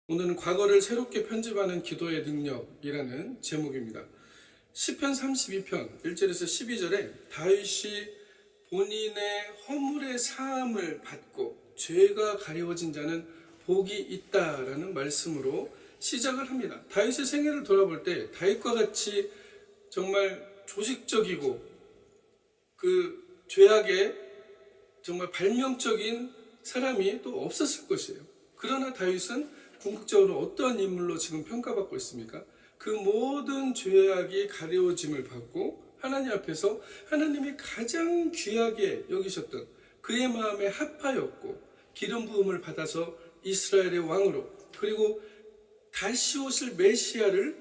오늘은 과거를 새롭게 편집하는 기도의 능력이라는 제목입니다. 시편 32편 1절에서 12절에 다윗이 본인의 허물의 사함을 받고 죄가 가려워진 자는 복이 있다라는 말씀으로 시작을 합니다. 다윗의 생애를 돌아볼 때 다윗과 같이 정말 조직적이고 그 죄악의 정말 발명적인 사람이 또 없었을 것이에요. 그러나 다윗은 궁극적으로 어떠한 인물로 지금 평가받고 있습니까? 그 모든 죄악이 가려짐을 받고 하나님 앞에서 하나님이 가장 귀하게 여기셨던 그의 마음에 합하였고 기름 부음을 받아서 이스라엘의 왕으로, 그리고 다시 오실 메시아를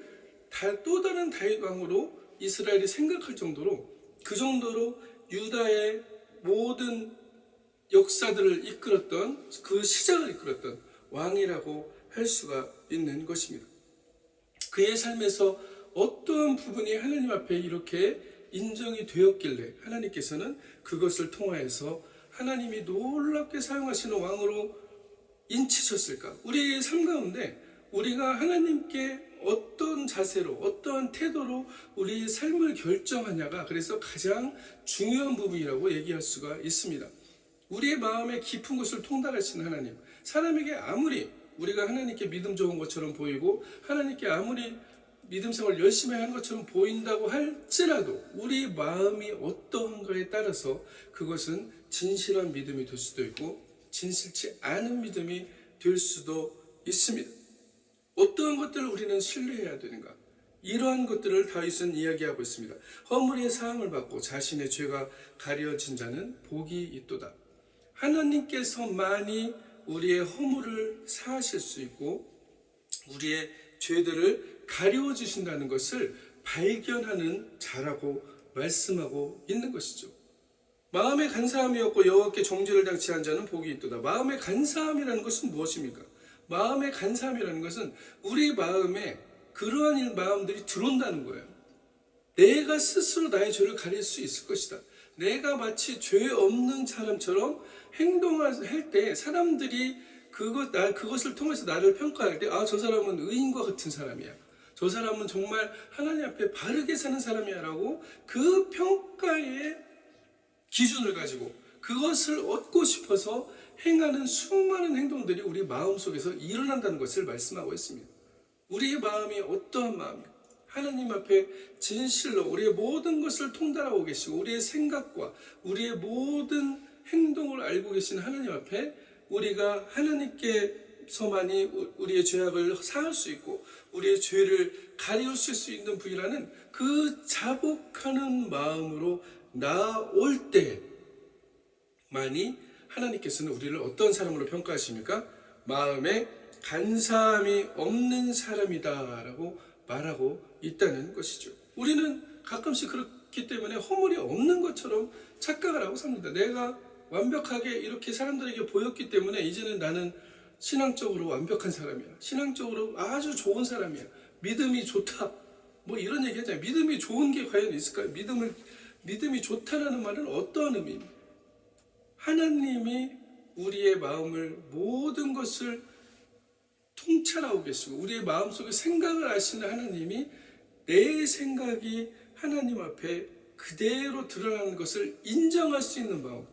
또 다른 다윗 왕으로 이스라엘이 생각할 정도로, 그 정도로 유다의 모든 역사들을 이끌었던, 그 시작을 이끌었던 왕이라고 할 수가 있는 것입니다. 그의 삶에서 어떤 부분이 하나님 앞에 이렇게 인정이 되었길래 하나님께서는 그것을 통하여서 하나님이 놀랍게 사용하시는 왕으로 인치셨을까? 우리의 삶 가운데 우리가 하나님께 어떤 자세로, 어떠한 태도로 우리의 삶을 결정하냐가 그래서 가장 중요한 부분이라고 얘기할 수가 있습니다. 우리의 마음의 깊은 곳을 통달하시는 하나님, 사람에게 아무리 우리가 하나님께 믿음 좋은 것처럼 보이고 하나님께 아무리 믿음 생활 열심히 하는 것처럼 보인다고 할지라도 우리 마음이 어떠한가에 따라서 그것은 진실한 믿음이 될 수도 있고 진실치 않은 믿음이 될 수도 있습니다. 어떠한 것들을 우리는 신뢰해야 되는가? 이러한 것들을 다윗은 이야기하고 있습니다. 허물의 사함을 받고 자신의 죄가 가려진 자는 복이 있도다. 하나님께서만이 우리의 허물을 사하실 수 있고 우리의 죄들을 가려워 주신다는 것을 발견하는 자라고 말씀하고 있는 것이죠. 마음의 간사함이 없고 여호와께 정죄를 당치 한 자는 복이 있도다. 마음의 간사함이라는 것은 무엇입니까? 마음의 간사함이라는 것은 우리 마음에 그러한 마음들이 들어온다는 거예요. 내가 스스로 나의 죄를 가릴 수 있을 것이다. 내가 마치 죄 없는 사람처럼 행동할 때 사람들이 그것을 통해서 나를 평가할 때, 아, 저 사람은 의인과 같은 사람이야. 저 사람은 정말 하나님 앞에 바르게 사는 사람이야 라고 그 평가의 기준을 가지고 그것을 얻고 싶어서 행하는 수많은 행동들이 우리 마음속에서 일어난다는 것을 말씀하고 있습니다. 우리의 마음이 어떠한 마음이에요? 하나님 앞에 진실로 우리의 모든 것을 통달하고 계시고 우리의 생각과 우리의 모든 행동을 알고 계신 하나님 앞에 우리가 하나님께서만이 우리의 죄악을 사할 수 있고 우리의 죄를 가리우실 수 있는 분이라는 그 자복하는 마음으로 나올 때만이 하나님께서는 우리를 어떤 사람으로 평가하십니까? 마음에 간사함이 없는 사람이다 라고 말하고 있다는 것이죠. 우리는 가끔씩 그렇기 때문에 허물이 없는 것처럼 착각을 하고 삽니다. 내가 완벽하게 이렇게 사람들에게 보였기 때문에 이제는 나는 신앙적으로 완벽한 사람이야. 신앙적으로 아주 좋은 사람이야. 믿음이 좋다. 뭐 이런 얘기 하잖아요. 믿음이 좋은 게 과연 있을까요? 믿음이 좋다라는 말은 어떠한 의미입니까? 하나님이 우리의 마음을 모든 것을 통찰하고 계시고 우리의 마음속의 생각을 아시는 하나님이 내 생각이 하나님 앞에 그대로 드러나는 것을 인정할 수 있는 마음,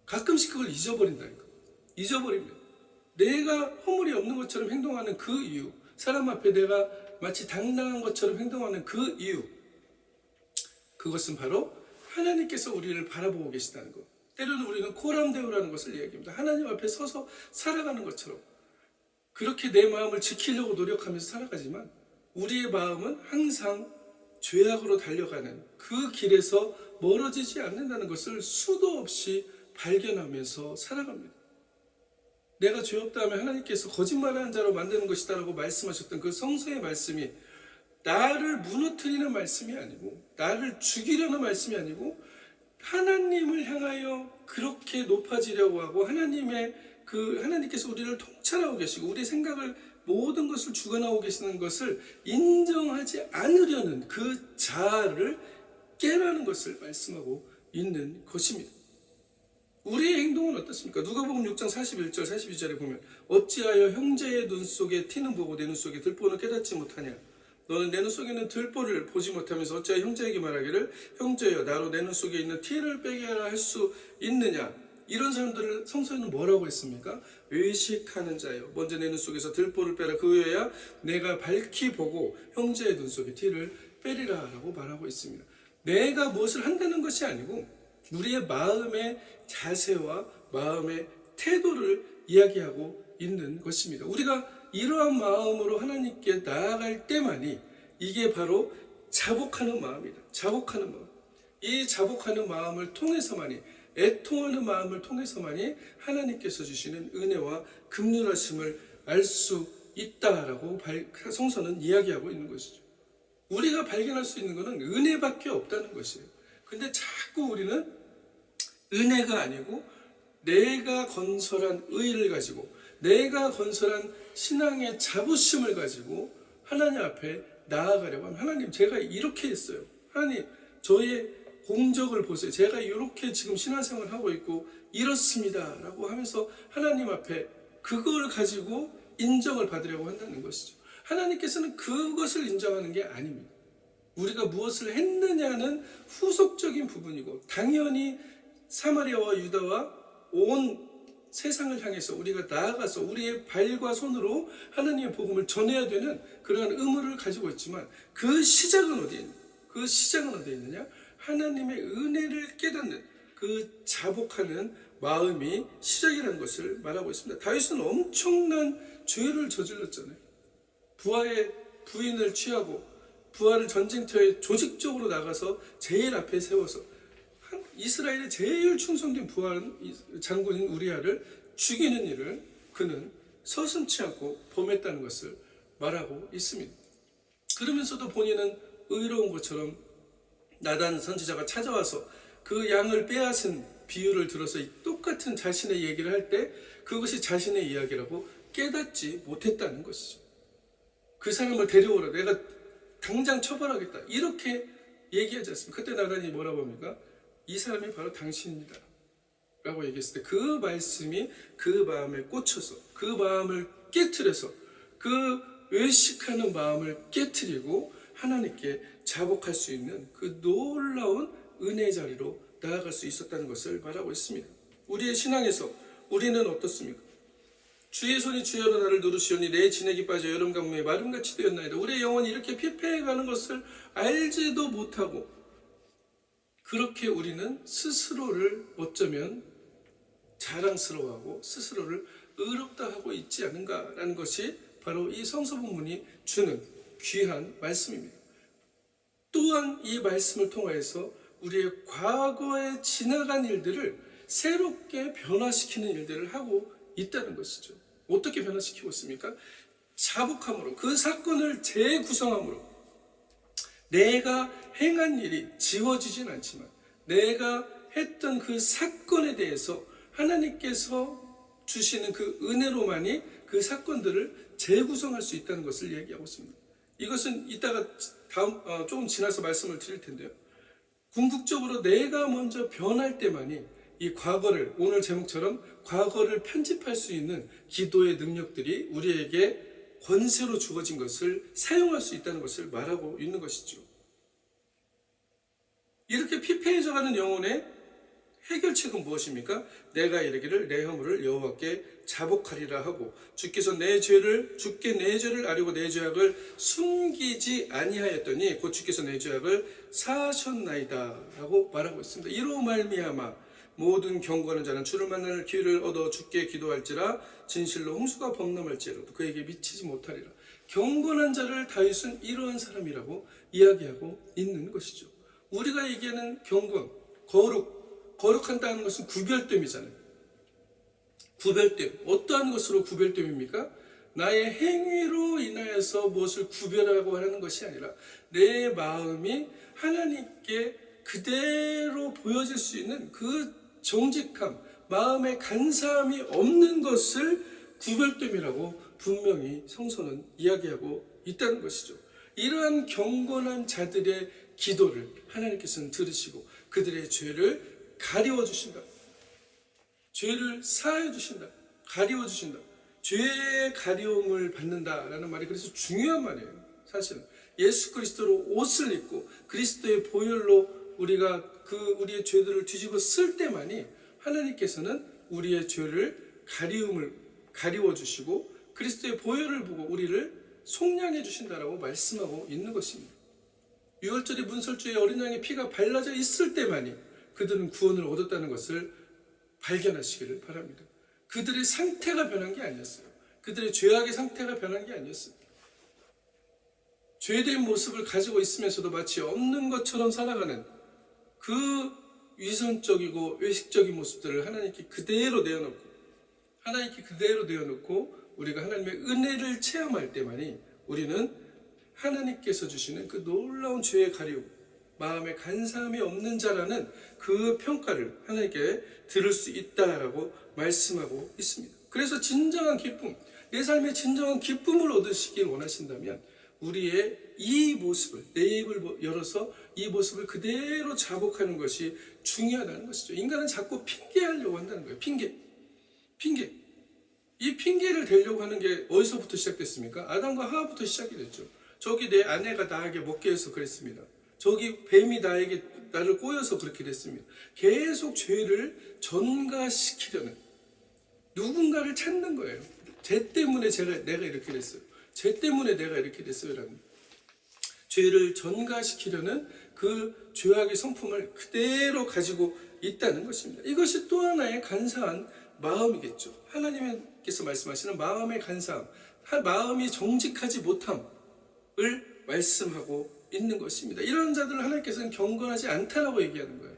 가끔씩 그걸 잊어버린다니까. 잊어버립니다. 내가 허물이 없는 것처럼 행동하는 그 이유, 사람 앞에 내가 마치 당당한 것처럼 행동하는 그 이유, 그것은 바로 하나님께서 우리를 바라보고 계시다는 것. 때로는 우리는 코람데오라는 것을 이야기합니다. 하나님 앞에 서서 살아가는 것처럼 그렇게 내 마음을 지키려고 노력하면서 살아가지만 우리의 마음은 항상 죄악으로 달려가는 그 길에서 멀어지지 않는다는 것을 수도 없이 발견하면서 살아갑니다. 내가 죄 없다 하면 하나님께서 거짓말하는 자로 만드는 것이다 라고 말씀하셨던 그 성서의 말씀이 나를 무너뜨리는 말씀이 아니고 나를 죽이려는 말씀이 아니고 하나님을 향하여 그렇게 높아지려고 하고 하나님께서 우리를 통찰하고 계시고 우리의 생각을 모든 것을 주관하고 계시는 것을 인정하지 않으려는 그 자아를 깨라는 것을 말씀하고 있는 것입니다. 우리의 행동은 어떻습니까? 누가복음 6장 41절 42절에 보면 어찌하여 형제의 눈 속에 티는 보고 내 눈 속에 들보는 깨닫지 못하냐. 너는 내 눈 속에 있는 들보를 보지 못하면서 어찌하여 형제에게 말하기를 형제여 나로 내 눈 속에 있는 티를 빼게 하라 할 수 있느냐. 이런 사람들을 성서에는 뭐라고 했습니까? 의식하는 자여 먼저 내 눈 속에서 들보를 빼라. 그 후에야 내가 밝히 보고 형제의 눈 속에 티를 빼리라 라고 말하고 있습니다. 내가 무엇을 한다는 것이 아니고 우리의 마음의 자세와 마음의 태도를 이야기하고 있는 것입니다. 우리가 이러한 마음으로 하나님께 나아갈 때만이 이게 바로 자복하는 마음이다. 자복하는 마음. 이 자복하는 마음을 통해서만이 애통하는 마음을 통해서만이 하나님께서 주시는 은혜와 긍휼하심을 알 수 있다라고 성서는 이야기하고 있는 것이죠. 우리가 발견할 수 있는 것은 은혜밖에 없다는 것이에요. 근데 자꾸 우리는 은혜가 아니고 내가 건설한 의를 가지고 내가 건설한 신앙의 자부심을 가지고 하나님 앞에 나아가려고 하면 하나님 제가 이렇게 했어요. 하나님 저의 공적을 보세요. 제가 이렇게 지금 신앙생활을 하고 있고 이렇습니다 라고 하면서 하나님 앞에 그걸 가지고 인정을 받으려고 한다는 것이죠. 하나님께서는 그것을 인정하는 게 아닙니다. 우리가 무엇을 했느냐는 후속적인 부분이고 당연히 사마리아와 유다와 온 세상을 향해서 우리가 나아가서 우리의 발과 손으로 하나님의 복음을 전해야 되는 그러한 의무를 가지고 있지만 그 시작은 어디에 있느냐? 그 시작은 어디에 있느냐? 하나님의 은혜를 깨닫는 그 자복하는 마음이 시작이라는 것을 말하고 있습니다. 다윗은 엄청난 죄를 저질렀잖아요. 부하의 부인을 취하고 부하를 전쟁터에 조직적으로 나가서 제일 앞에 세워서 이스라엘의 제일 충성된 부하 장군인 우리아를 죽이는 일을 그는 서슴지 않고 범했다는 것을 말하고 있습니다. 그러면서도 본인은 의로운 것처럼 나단 선지자가 찾아와서 그 양을 빼앗은 비유를 들어서 똑같은 자신의 얘기를 할 때 그것이 자신의 이야기라고 깨닫지 못했다는 것이죠. 그 사람을 데려오라. 내가 당장 처벌하겠다. 이렇게 얘기하지 않습니까? 그때 나단이 뭐라고 합니까? 이 사람이 바로 당신입니다. 라고 얘기했을 때 그 말씀이 그 마음에 꽂혀서 그 마음을 깨트려서 그 외식하는 마음을 깨트리고 하나님께 자복할 수 있는 그 놀라운 은혜의 자리로 나아갈 수 있었다는 것을 말하고 있습니다. 우리의 신앙에서 우리는 어떻습니까? 주의 손이 주여로 나를 누르시오니 내 진액이 빠져 여름 가뭄에 마름같이 되었나이다. 우리의 영혼이 이렇게 피폐해가는 것을 알지도 못하고 그렇게 우리는 스스로를 어쩌면 자랑스러워하고 스스로를 의롭다 하고 있지 않은가라는 것이 바로 이 성서 본문이 주는 귀한 말씀입니다. 또한 이 말씀을 통하여서 우리의 과거에 지나간 일들을 새롭게 변화시키는 일들을 하고 있다는 것이죠. 어떻게 변화시키고 있습니까? 자복함으로 그 사건을 재구성함으로 내가 행한 일이 지워지진 않지만 내가 했던 그 사건에 대해서 하나님께서 주시는 그 은혜로만이 그 사건들을 재구성할 수 있다는 것을 얘기하고 있습니다. 이것은 이따가 조금 지나서 말씀을 드릴 텐데요. 궁극적으로 내가 먼저 변할 때만이 이 과거를 오늘 제목처럼 과거를 편집할 수 있는 기도의 능력들이 우리에게 권세로 주어진 것을 사용할 수 있다는 것을 말하고 있는 것이죠. 이렇게 피폐해져가는 영혼의 해결책은 무엇입니까? 내가 이르기를 내 허물을 여호와께 자복하리라 하고 주께서 주께 내 죄를 아뢰고 내 죄악을 숨기지 아니하였더니 곧 주께서 내 죄악을 사하셨나이다 라고 말하고 있습니다. 이로 말미암아 모든 경고하는 자는 주를 만날 기회를 얻어 주께 기도할지라 진실로 홍수가 범람할지라도 그에게 미치지 못하리라. 경건한 자를 다윗은 이러한 사람이라고 이야기하고 있는 것이죠. 우리가 얘기하는 경건, 거룩한다는 것은 구별됨이잖아요. 구별됨. 어떠한 것으로 구별됨입니까? 나의 행위로 인하여서 무엇을 구별하고 하는 것이 아니라 내 마음이 하나님께 그대로 보여질 수 있는 그 정직함, 마음의 간사함이 없는 것을 구별됨이라고 분명히 성서는 이야기하고 있다는 것이죠. 이러한 경건한 자들의 기도를 하나님께서는 들으시고 그들의 죄를 가리워 주신다. 죄를 사하여 주신다. 가리워 주신다. 죄의 가리움을 받는다라는 말이 그래서 중요한 말이에요. 사실은 예수 그리스도로 옷을 입고 그리스도의 보혈로 우리가 우리의 죄들을 뒤집어 쓸 때만이 하나님께서는 우리의 죄를 가리워 주시고 그리스도의 보혈을 보고 우리를 속량해 주신다라고 말씀하고 있는 것입니다. 유월절의 문설주에 어린 양의 피가 발라져 있을 때만이 그들은 구원을 얻었다는 것을 발견하시기를 바랍니다. 그들의 상태가 변한 게 아니었어요. 그들의 죄악의 상태가 변한 게 아니었어요. 죄된 모습을 가지고 있으면서도 마치 없는 것처럼 살아가는 그 위선적이고 외식적인 모습들을 하나님께 그대로 내어놓고 우리가 하나님의 은혜를 체험할 때만이 우리는 하나님께서 주시는 그 놀라운 죄의 가리움, 마음에 간사함이 없는 자라는 그 평가를 하나님께 들을 수 있다라고 말씀하고 있습니다. 그래서 진정한 기쁨, 내 삶의 진정한 기쁨을 얻으시길 원하신다면 우리의 이 모습을, 내 입을 열어서 이 모습을 그대로 자복하는 것이 중요하다는 것이죠. 인간은 자꾸 핑계하려고 한다는 거예요. 핑계. 이 핑계를 대려고 하는 게 어디서부터 시작됐습니까? 아담과 하와부터 시작이 됐죠. 저기 내 아내가 나에게 먹게 해서 그랬습니다. 저기 뱀이 나를 꼬여서 그렇게 됐습니다. 계속 죄를 전가시키려는 누군가를 찾는 거예요. 쟤 때문에 내가 이렇게 됐어요. 쟤 때문에 내가 이렇게 됐어요. 라는 죄를 전가시키려는 그 죄악의 성품을 그대로 가지고 있다는 것입니다. 이것이 또 하나의 간사한 마음이겠죠. 하나님께서 말씀하시는 마음의 간사함, 마음이 정직하지 못함을 말씀하고 있는 것입니다. 이런 자들을 하나님께서는 경건하지 않다라고 얘기하는 거예요.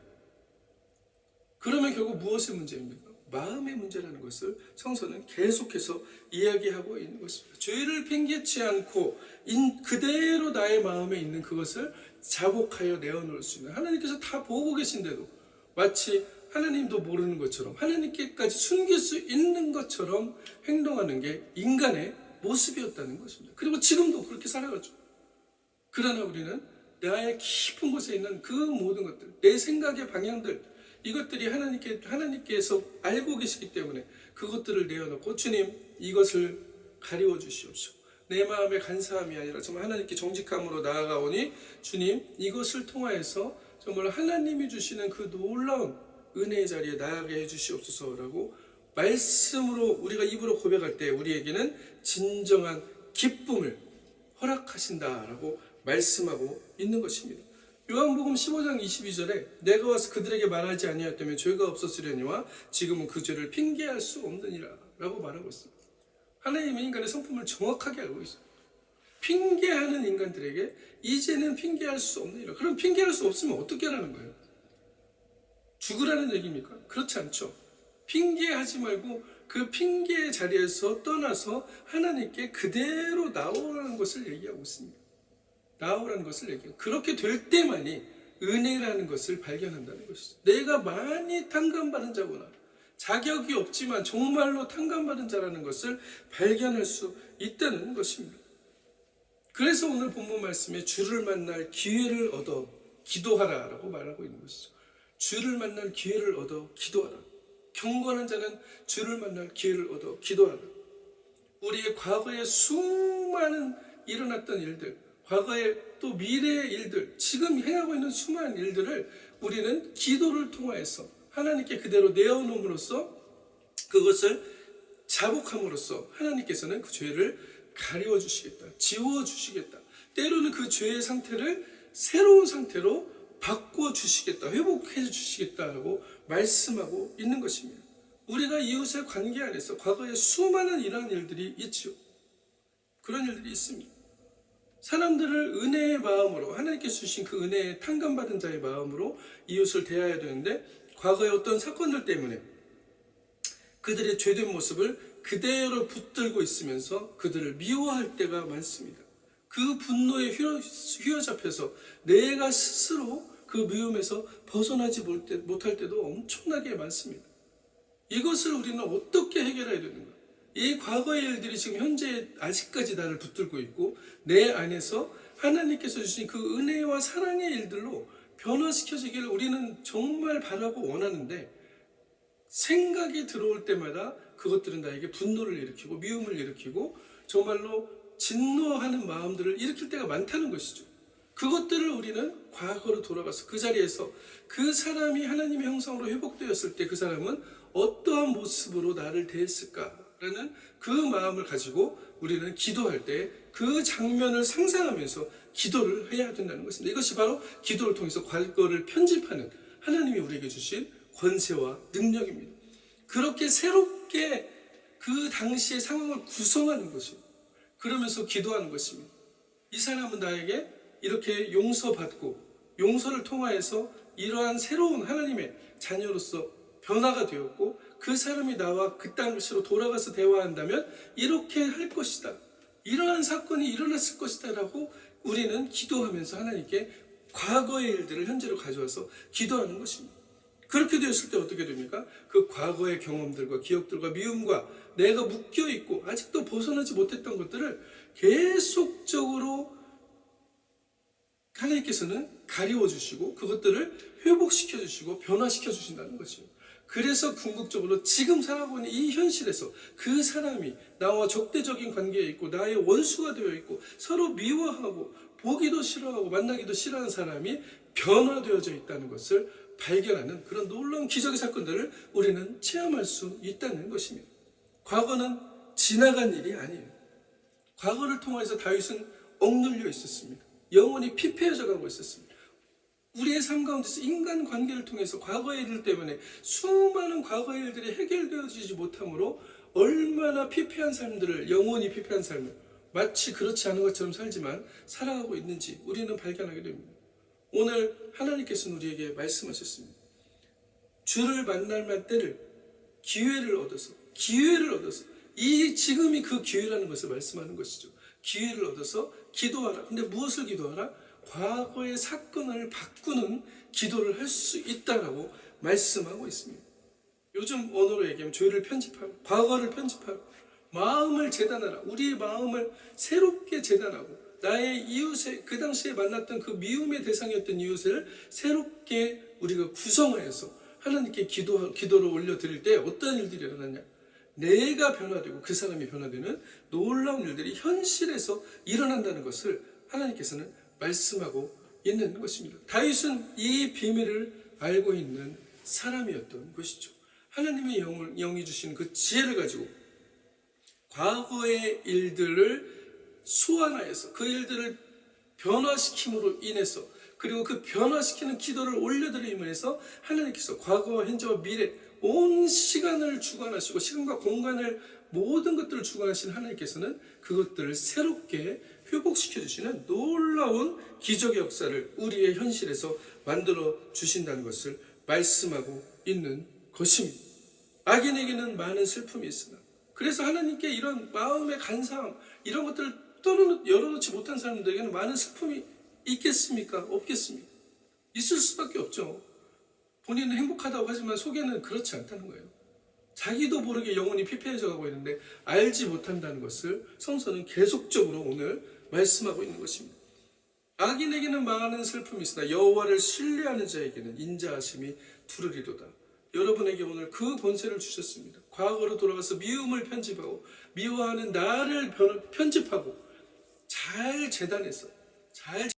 그러면 결국 무엇의 문제입니까? 마음의 문제라는 것을 성서는 계속해서 이야기하고 있는 것입니다. 죄를 핑계치 않고 그대로 나의 마음에 있는 그것을 자복하여 내어놓을 수 있는, 하나님께서 다 보고 계신데도 마치 하나님도 모르는 것처럼 하나님께까지 숨길 수 있는 것처럼 행동하는 게 인간의 모습이었다는 것입니다. 그리고 지금도 그렇게 살아가죠. 그러나 우리는 나의 깊은 곳에 있는 그 모든 것들, 내 생각의 방향들, 이것들이 하나님께서 알고 계시기 때문에 그것들을 내어놓고 주님, 이것을 가리워 주시옵소서. 내 마음의 간사함이 아니라 정말 하나님께 정직함으로 나아가오니 주님, 이것을 통하여서 정말 하나님이 주시는 그 놀라운 은혜의 자리에 나아가게 해주시옵소서라고 말씀으로 우리가 입으로 고백할 때 우리에게는 진정한 기쁨을 허락하신다라고 말씀하고 있는 것입니다. 요한복음 15장 22절에 내가 와서 그들에게 말하지 아니하였다면 죄가 없었으려니와 지금은 그 죄를 핑계할 수 없느니라 라고 말하고 있습니다. 하나님은 인간의 성품을 정확하게 알고 있습니다. 핑계하는 인간들에게 이제는 핑계할 수 없느니라. 그럼 핑계할 수 없으면 어떻게 하라는 거예요? 죽으라는 얘기입니까? 그렇지 않죠. 핑계하지 말고 그 핑계의 자리에서 떠나서 하나님께 그대로 나오라는 것을 얘기하고 있습니다. 나오라는 것을 얘기해요. 그렇게 될 때만이 은혜라는 것을 발견한다는 것이죠. 내가 많이 탕감받은 자구나, 자격이 없지만 정말로 탕감받은 자라는 것을 발견할 수 있다는 것입니다. 그래서 오늘 본문 말씀에 주를 만날 기회를 얻어 기도하라 라고 말하고 있는 것이죠. 주를 만날 기회를 얻어 기도하라. 경건한 자는 주를 만날 기회를 얻어 기도하라. 우리의 과거에 수많은 일어났던 일들, 과거의 또 미래의 일들, 지금 행하고 있는 수많은 일들을 우리는 기도를 통하여서 하나님께 그대로 내어놓음으로써 그것을 자복함으로써 하나님께서는 그 죄를 가리워 주시겠다, 지워 주시겠다. 때로는 그 죄의 상태를 새로운 상태로 바꿔 주시겠다, 회복해 주시겠다라고 말씀하고 있는 것입니다. 우리가 이웃의 관계 안에서 과거에 수많은 이러한 일들이 있죠. 그런 일들이 있습니다. 사람들을 은혜의 마음으로, 하나님께서 주신 그 은혜에 탕감받은 자의 마음으로 이웃을 대해야 되는데 과거의 어떤 사건들 때문에 그들의 죄된 모습을 그대로 붙들고 있으면서 그들을 미워할 때가 많습니다. 그 분노에 휘어잡혀서 내가 스스로 그 미움에서 벗어나지 못할 때도 엄청나게 많습니다. 이것을 우리는 어떻게 해결해야 되는가? 이 과거의 일들이 지금 현재 아직까지 나를 붙들고 있고 내 안에서 하나님께서 주신 그 은혜와 사랑의 일들로 변화시켜지기를 우리는 정말 바라고 원하는데 생각이 들어올 때마다 그것들은 나에게 분노를 일으키고 미움을 일으키고 정말로 진노하는 마음들을 일으킬 때가 많다는 것이죠. 그것들을 우리는 과거로 돌아가서 그 자리에서 그 사람이 하나님의 형상으로 회복되었을 때 그 사람은 어떠한 모습으로 나를 대했을까라는 그 마음을 가지고 우리는 기도할 때 그 장면을 상상하면서 기도를 해야 된다는 것입니다. 이것이 바로 기도를 통해서 과거를 편집하는 하나님이 우리에게 주신 권세와 능력입니다. 그렇게 새롭게 그 당시의 상황을 구성하는 것입니다. 그러면서 기도하는 것입니다. 이 사람은 나에게 이렇게 용서받고 용서를 통하여서 이러한 새로운 하나님의 자녀로서 변화가 되었고 그 사람이 나와 그 당시로 돌아가서 대화한다면 이렇게 할 것이다. 이러한 사건이 일어났을 것이다 라고 우리는 기도하면서 하나님께 과거의 일들을 현재로 가져와서 기도하는 것입니다. 그렇게 되었을 때 어떻게 됩니까? 그 과거의 경험들과 기억들과 미움과 내가 묶여있고 아직도 벗어나지 못했던 것들을 계속적으로 하나님께서는 가리워 주시고 그것들을 회복시켜 주시고 변화시켜 주신다는 것이에요. 그래서 궁극적으로 지금 살아가고 있는 이 현실에서 그 사람이 나와 적대적인 관계에 있고 나의 원수가 되어 있고 서로 미워하고 보기도 싫어하고 만나기도 싫어하는 사람이 변화되어져 있다는 것을 발견하는 그런 놀라운 기적의 사건들을 우리는 체험할 수 있다는 것입니다. 과거는 지나간 일이 아니에요. 과거를 통해서 다윗은 억눌려 있었습니다. 영혼이 피폐해져 가고 있었습니다. 우리의 삶 가운데서 인간관계를 통해서 과거의 일들 때문에 수많은 과거의 일들이 해결되어지지 못함으로 얼마나 피폐한 삶들을 영혼이 피폐한 삶을 마치 그렇지 않은 것처럼 살지만 살아가고 있는지 우리는 발견하게 됩니다. 오늘 하나님께서는 우리에게 말씀하셨습니다. 주를 만날 때를 기회를 얻어서 이 지금이 그 기회라는 것을 말씀하는 것이죠. 기회를 얻어서 기도하라. 근데 무엇을 기도하라? 과거의 사건을 바꾸는 기도를 할 수 있다라고 말씀하고 있습니다. 요즘 언어로 얘기하면 죄를 편집하라, 과거를 편집하라, 마음을 재단하라. 우리의 마음을 새롭게 재단하고 나의 이웃의 그 당시에 만났던 그 미움의 대상이었던 이웃을 새롭게 우리가 구성하여서 하나님께 기도를 올려드릴 때 어떤 일들이 일어나냐? 내가 변화되고 그 사람이 변화되는 놀라운 일들이 현실에서 일어난다는 것을 하나님께서는 말씀하고 있는 것입니다. 다윗은 이 비밀을 알고 있는 사람이었던 것이죠. 하나님의 영이 주신 그 지혜를 가지고 과거의 일들을 소환하여서 그 일들을 변화시킴으로 인해서 그리고 그 변화시키는 기도를 올려드림으로 해서 하나님께서 과거와 현재와 미래 온 시간을 주관하시고 시간과 공간을 모든 것들을 주관하시는 하나님께서는 그것들을 새롭게 회복시켜 주시는 놀라운 기적의 역사를 우리의 현실에서 만들어 주신다는 것을 말씀하고 있는 것입니다. 악인에게는 많은 슬픔이 있으나 그래서 하나님께 이런 마음의 간사함 이런 것들을 열어놓지 못한 사람들에게는 많은 슬픔이 있겠습니까? 없겠습니까? 있을 수밖에 없죠. 본인은 행복하다고 하지만 속에는 그렇지 않다는 거예요. 자기도 모르게 영혼이 피폐해져 가고 있는데 알지 못한다는 것을 성서는 계속적으로 오늘 말씀하고 있는 것입니다. 악인에게는 많은 슬픔이 있으나 여호와를 신뢰하는 자에게는 인자하심이 두르리로다. 여러분에게 오늘 그 권세를 주셨습니다. 과거로 돌아가서 미움을 편집하고 미워하는 나를 편집하고 잘 재단해서 잘